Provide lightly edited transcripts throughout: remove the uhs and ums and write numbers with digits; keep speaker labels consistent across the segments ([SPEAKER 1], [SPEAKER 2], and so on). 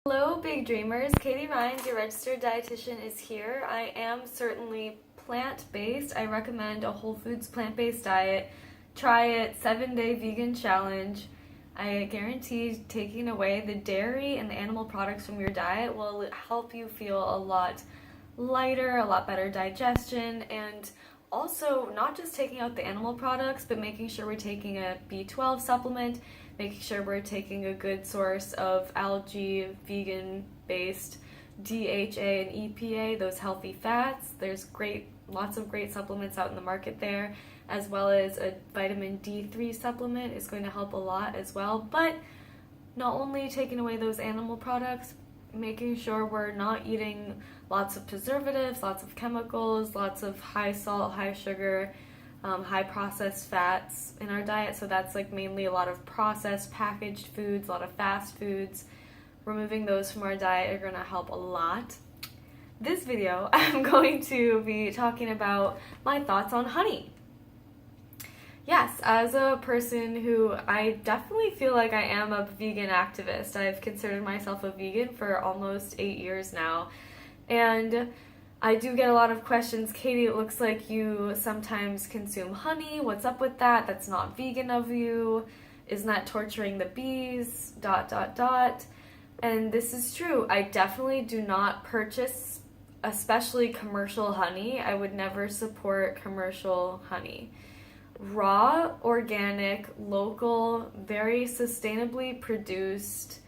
[SPEAKER 1] Hello, big dreamers. Katie Ryan, your registered dietitian, is here. I am certainly plant-based. I recommend a whole foods plant-based diet. Try it, 7-day vegan challenge. I guarantee taking away the dairy and the animal products from your diet will help you feel a lot lighter, a lot better digestion, and also not just taking out the animal products, but making sure we're taking a B12 supplement, making sure we're taking a good source of algae, vegan-based DHA and EPA, those healthy fats. There's lots of great supplements out in the market there, as well as a vitamin D3 supplement is going to help a lot as well. But not only taking away those animal products, making sure we're not eating lots of preservatives, lots of chemicals, lots of high salt, high sugar, high processed fats in our diet. So that's like mainly a lot of processed packaged foods, a lot of fast foods. Removing those from our diet are going to help a lot. This video, I'm going to be talking about my thoughts on honey. Yes, as a person who I definitely feel like I am a vegan activist. I've considered myself a vegan for almost 8 years now. And I do get a lot of questions. Katie, it looks like you sometimes consume honey. What's up with that? That's not vegan of you. Isn't that torturing the bees? ... And this is true. I definitely do not purchase, especially commercial honey. I would never support commercial honey. Raw, organic, local, very sustainably produced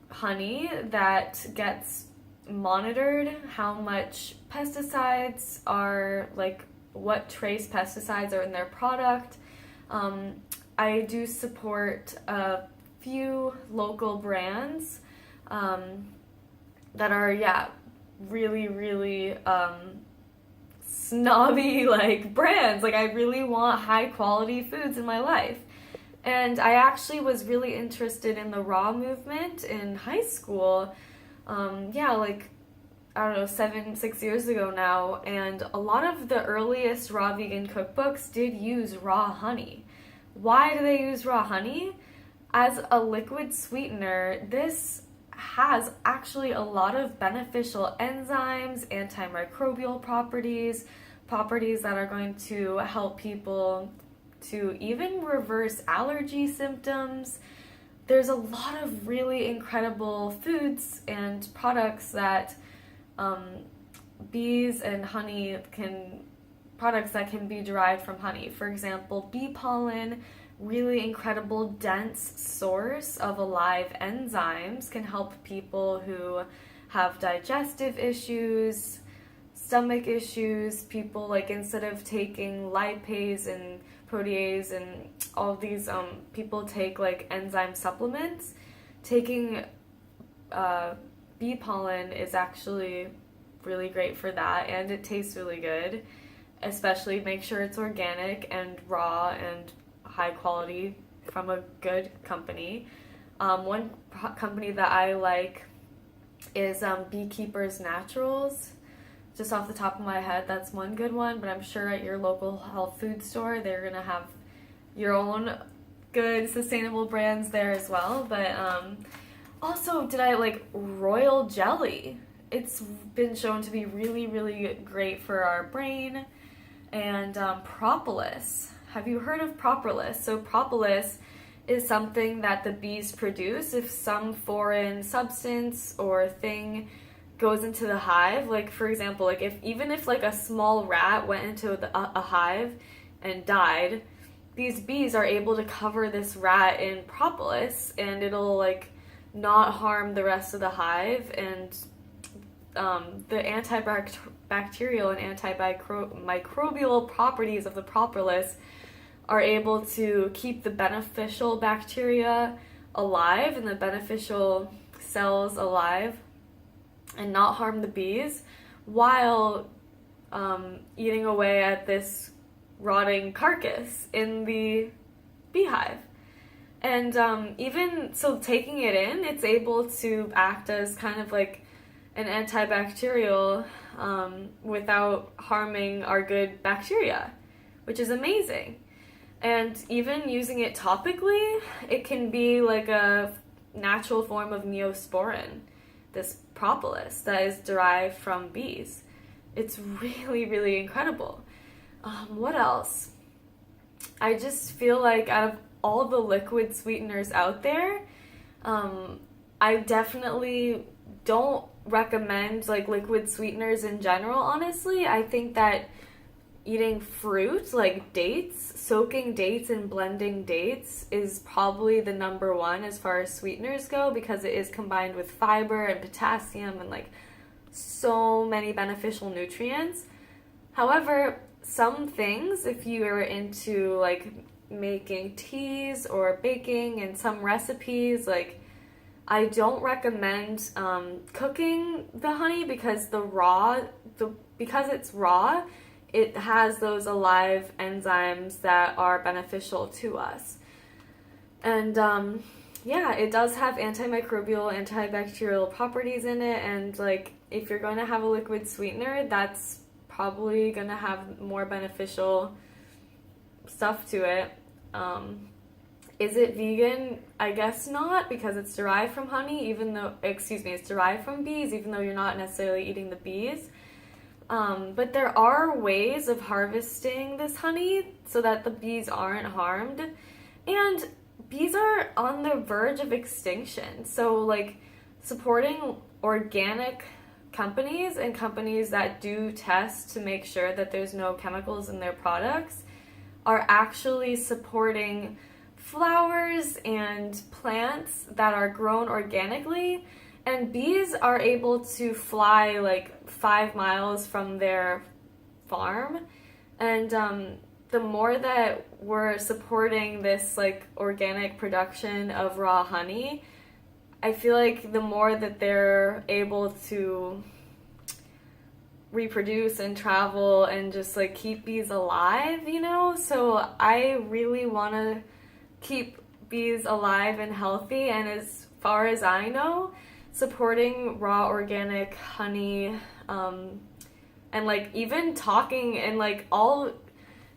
[SPEAKER 1] honey that gets monitored, how much pesticides are, like what trace pesticides are in their product. I do support a few local brands that are, really snobby like brands. Like, I really want high quality foods in my life. And I actually was really interested in the raw movement in high school. I don't know, 6 years ago now, and a lot of the earliest raw vegan cookbooks did use raw honey. Why do they use raw honey? As a liquid sweetener, this has actually a lot of beneficial enzymes, antimicrobial properties that are going to help people to even reverse allergy symptoms. There's a lot of really incredible foods and products that bees and honey products that can be derived from honey. For example, bee pollen, really incredible dense source of alive enzymes, can help people who have digestive issues, stomach issues, people like instead of taking lipase and protease and all these people take like enzyme supplements. Taking bee pollen is actually really great for that, and it tastes really good. Especially make sure it's organic and raw and high quality from a good company. One company that I like is Beekeepers Naturals. Just off the top of my head, that's one good one, but I'm sure at your local health food store they're gonna have your own good sustainable brands there as well. But also, did I like royal jelly? It's been shown to be really, really great for our brain. And propolis. Have you heard of propolis? So propolis is something that the bees produce if some foreign substance or thing goes into the hive. Like, for example, like even if like a small rat went into a hive and died, these bees are able to cover this rat in propolis, and it'll like not harm the rest of the hive. And the antibacterial and antimicrobial properties of the propolis are able to keep the beneficial bacteria alive and the beneficial cells alive and not harm the bees, while eating away at this rotting carcass in the beehive. And even so, taking it in, it's able to act as kind of like an antibacterial without harming our good bacteria, which is amazing. And even using it topically, it can be like a natural form of neosporin, this propolis that is derived from bees. It's really, really incredible. What else? I just feel like out of all the liquid sweeteners out there, I definitely don't recommend like liquid sweeteners in general, honestly. I think that eating fruit, like dates, soaking dates and blending dates is probably the number one as far as sweeteners go, because it is combined with fiber and potassium and like so many beneficial nutrients. However, some things, if you are into like making teas or baking and some recipes, like I don't recommend cooking the honey because because it's raw, it has those alive enzymes that are beneficial to us. And yeah, it does have antimicrobial, antibacterial properties in it, and like if you're going to have a liquid sweetener, that's probably going to have more beneficial stuff to it. Is it vegan? I guess not, because it's derived from honey, it's derived from bees, even though you're not necessarily eating the bees. But there are ways of harvesting this honey so that the bees aren't harmed. And bees are on the verge of extinction. So like supporting organic companies and companies that do test to make sure that there's no chemicals in their products are actually supporting flowers and plants that are grown organically. And bees are able to fly like 5 miles from their farm. And the more that we're supporting this like organic production of raw honey, I feel like the more that they're able to reproduce and travel and just like keep bees alive, you know? So I really want to keep bees alive and healthy, and as far as I know, supporting raw organic honey, and like even talking, and like I'll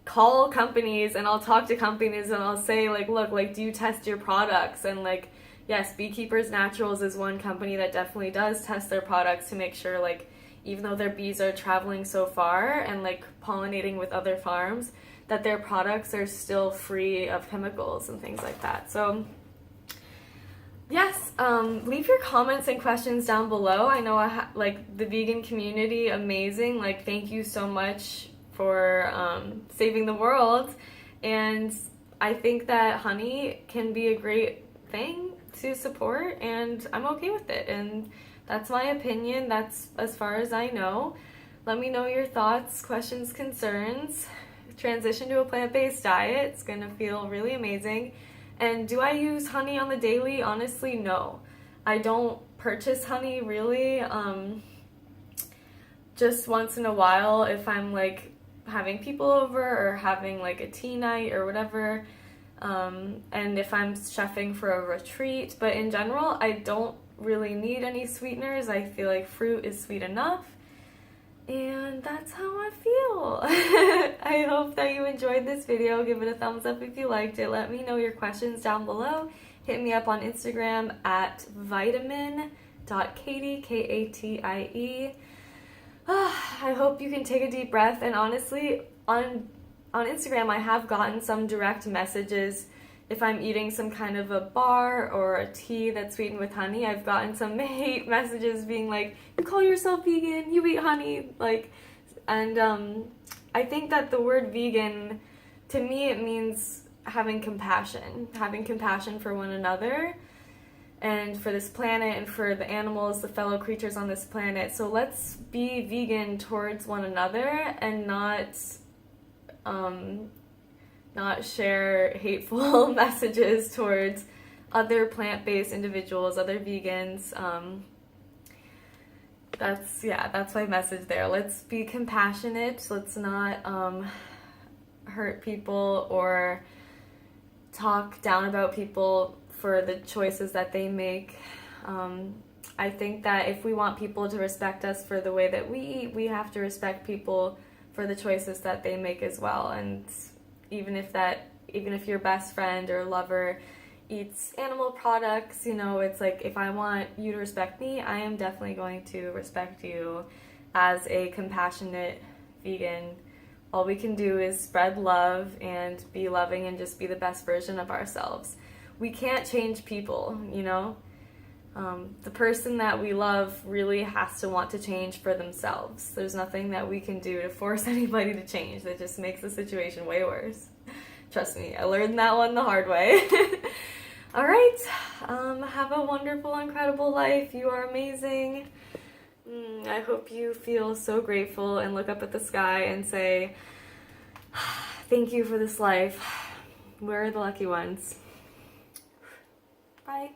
[SPEAKER 1] call companies and I'll talk to companies and I'll say like, look, like do you test your products? And like, yes, Beekeepers Naturals is one company that definitely does test their products to make sure, like, even though their bees are traveling so far and like pollinating with other farms, that their products are still free of chemicals and things like that. So yes, leave your comments and questions down below. I know like the vegan community, amazing. Like, thank you so much for saving the world. And I think that honey can be a great thing to support, and I'm okay with it. And that's my opinion. That's as far as I know. Let me know your thoughts, questions, concerns. Transition to a plant-based diet. It's gonna feel really amazing. And do I use honey on the daily? Honestly, no. I don't purchase honey really. Just once in a while if I'm like having people over or having like a tea night or whatever. And if I'm chefing for a retreat. But in general, I don't really need any sweeteners. I feel like fruit is sweet enough. And that's how I feel. I hope that you enjoyed this video. Give it a thumbs up if you liked it. Let me know your questions down below. Hit me up on Instagram at vitamin.katie, Katie. I hope you can take a deep breath. And honestly, on Instagram, I have gotten some direct messages. If I'm eating some kind of a bar or a tea that's sweetened with honey, I've gotten some hate messages being like, you call yourself vegan, you eat honey, like, and I think that the word vegan, to me, it means having compassion for one another and for this planet and for the animals, the fellow creatures on this planet. So let's be vegan towards one another and not share hateful messages towards other plant-based individuals, other vegans. That's my message there. Let's be compassionate. Let's not hurt people or talk down about people for the choices that they make. I think that if we want people to respect us for the way that we eat, we have to respect people for the choices that they make as well. And even if your best friend or lover eats animal products. You know, it's like if I want you to respect me, I am definitely going to respect you as a compassionate vegan. All we can do is spread love and be loving and just be the best version of ourselves. We can't change people, you know? The person that we love really has to want to change for themselves. There's nothing that we can do to force anybody to change. That just makes the situation way worse. Trust me, I learned that one the hard way. All right, have a wonderful, incredible life. You are amazing. I hope you feel so grateful and look up at the sky and say, thank you for this life. We're the lucky ones. Bye.